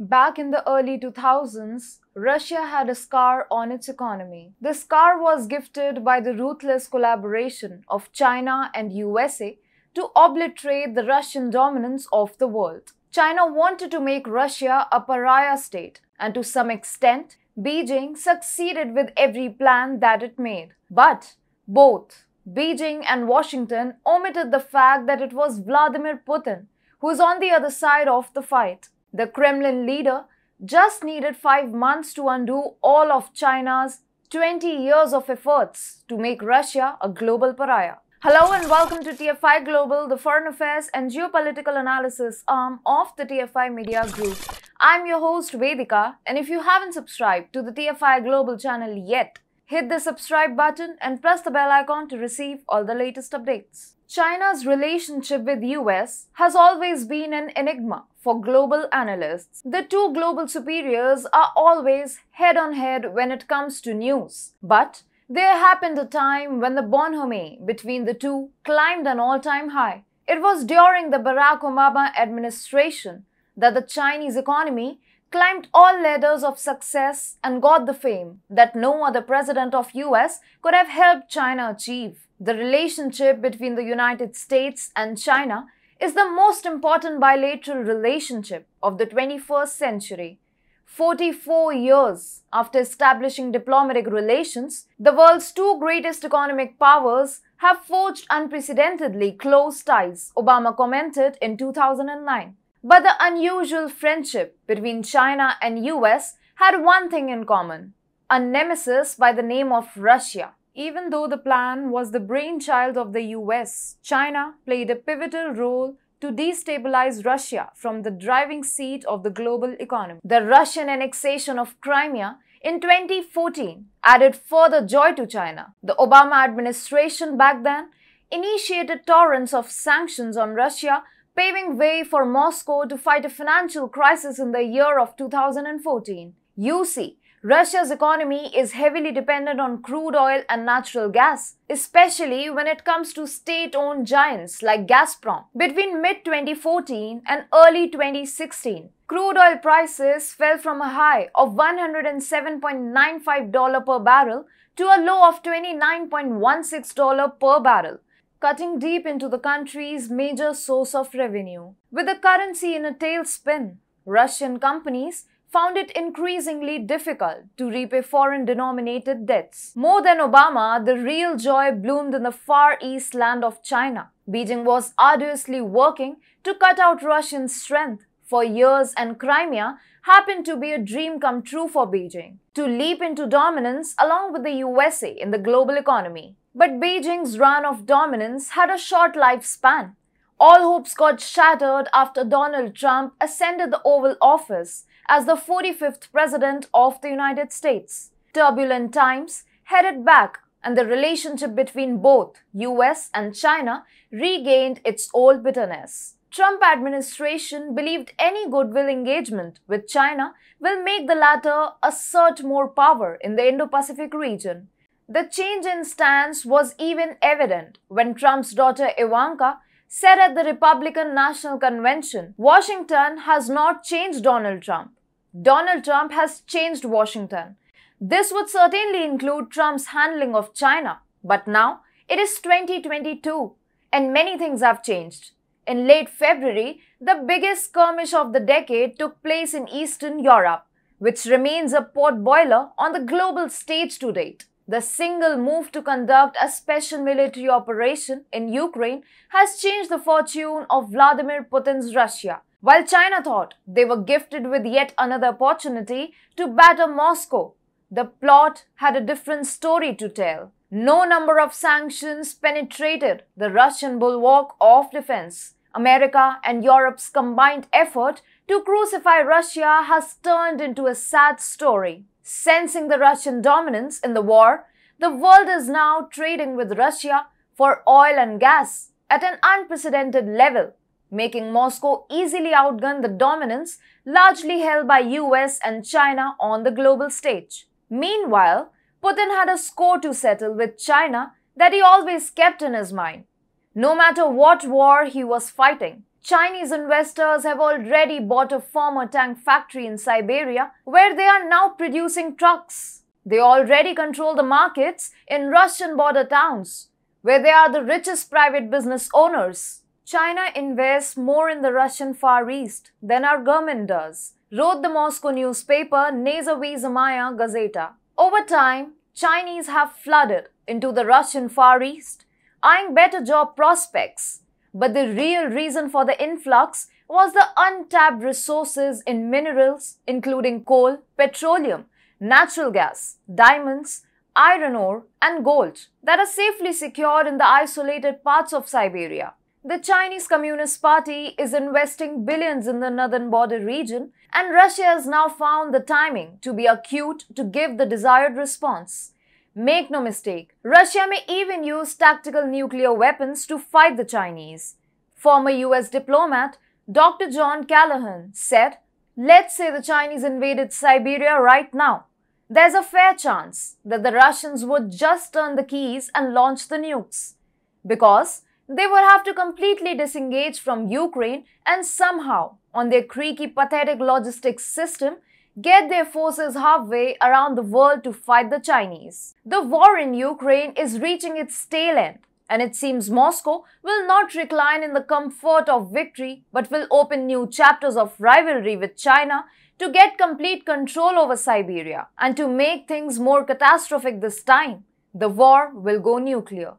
Back in the early 2000s, Russia had a scar on its economy. The scar was gifted by the ruthless collaboration of China and USA to obliterate the Russian dominance of the world. China wanted to make Russia a pariah state, and to some extent, Beijing succeeded with every plan that it made. But both Beijing and Washington omitted the fact that it was Vladimir Putin who was on the other side of the fight. The Kremlin leader just needed 5 months to undo all of China's 20 years of efforts to make Russia a global pariah. Hello and welcome to TFI Global, the foreign affairs and geopolitical analysis arm of the TFI Media Group. I'm your host Vedika, and if you haven't subscribed to the TFI Global channel yet, hit the subscribe button and press the bell icon to receive all the latest updates. China's relationship with US has always been an enigma for global analysts. The two global superiors are always head-on-head when it comes to news. But there happened a time when the bonhomie between the two climbed an all-time high. It was during the Barack Obama administration that the Chinese economy climbed all ladders of success and got the fame that no other president of US could have helped China achieve. The relationship between the United States and China is the most important bilateral relationship of the 21st century. 44 years after establishing diplomatic relations, the world's two greatest economic powers have forged unprecedentedly close ties, Obama commented in 2009. But the unusual friendship between China and US had one thing in common: a nemesis by the name of Russia. Even though the plan was the brainchild of the US, China played a pivotal role to destabilize Russia from the driving seat of the global economy. The Russian annexation of Crimea in 2014 added further joy to China. The Obama administration back then initiated torrents of sanctions on Russia, paving way for Moscow to fight a financial crisis in the year of 2014. You see, Russia's economy is heavily dependent on crude oil and natural gas, especially when it comes to state-owned giants like Gazprom. Between mid-2014 and early 2016, crude oil prices fell from a high of $107.95 per barrel to a low of $29.16 per barrel, cutting deep into the country's major source of revenue. With the currency in a tailspin, Russian companies found it increasingly difficult to repay foreign-denominated debts. More than Obama, the real joy bloomed in the Far East land of China. Beijing was arduously working to cut out Russian strength for years, and Crimea happened to be a dream come true for Beijing, to leap into dominance along with the USA in the global economy. But Beijing's run of dominance had a short lifespan. All hopes got shattered after Donald Trump ascended the Oval Office as the 45th President of the United States. Turbulent times headed back, and the relationship between both US and China regained its old bitterness. Trump administration believed any goodwill engagement with China will make the latter assert more power in the Indo-Pacific region. The change in stance was even evident when Trump's daughter Ivanka said at the Republican National Convention, "Washington has not changed Donald Trump. Donald Trump has changed Washington." This would certainly include Trump's handling of China. But now it is 2022 and many things have changed. In late February, the biggest skirmish of the decade took place in Eastern Europe, which remains a potboiler on the global stage to date. The single move to conduct a special military operation in Ukraine has changed the fortune of Vladimir Putin's Russia. While China thought they were gifted with yet another opportunity to batter Moscow, the plot had a different story to tell. No number of sanctions penetrated the Russian bulwark of defense. America and Europe's combined effort to crucify Russia has turned into a sad story. Sensing the Russian dominance in the war, the world is now trading with Russia for oil and gas at an unprecedented level, making Moscow easily outgun the dominance largely held by US and China on the global stage. Meanwhile, Putin had a score to settle with China that he always kept in his mind. No matter what war he was fighting, Chinese investors have already bought a former tank factory in Siberia where they are now producing trucks. They already control the markets in Russian border towns where they are the richest private business owners. China invests more in the Russian Far East than our government does, wrote the Moscow newspaper Nezavizhaya Gazeta. Over time, Chinese have flooded into the Russian Far East, eyeing better job prospects. But the real reason for the influx was the untapped resources in minerals, including coal, petroleum, natural gas, diamonds, iron ore, and gold that are safely secured in the isolated parts of Siberia. The Chinese Communist Party is investing billions in the northern border region, and Russia has now found the timing to be acute to give the desired response. Make no mistake, Russia may even use tactical nuclear weapons to fight the Chinese. Former US diplomat Dr. John Callahan said, "Let's say the Chinese invaded Siberia right now. There's a fair chance that the Russians would just turn the keys and launch the nukes, because they would have to completely disengage from Ukraine and somehow, on their creaky, pathetic logistics system, get their forces halfway around the world to fight the Chinese." The war in Ukraine is reaching its tail end, and it seems Moscow will not recline in the comfort of victory but will open new chapters of rivalry with China to get complete control over Siberia. And to make things more catastrophic this time, the war will go nuclear.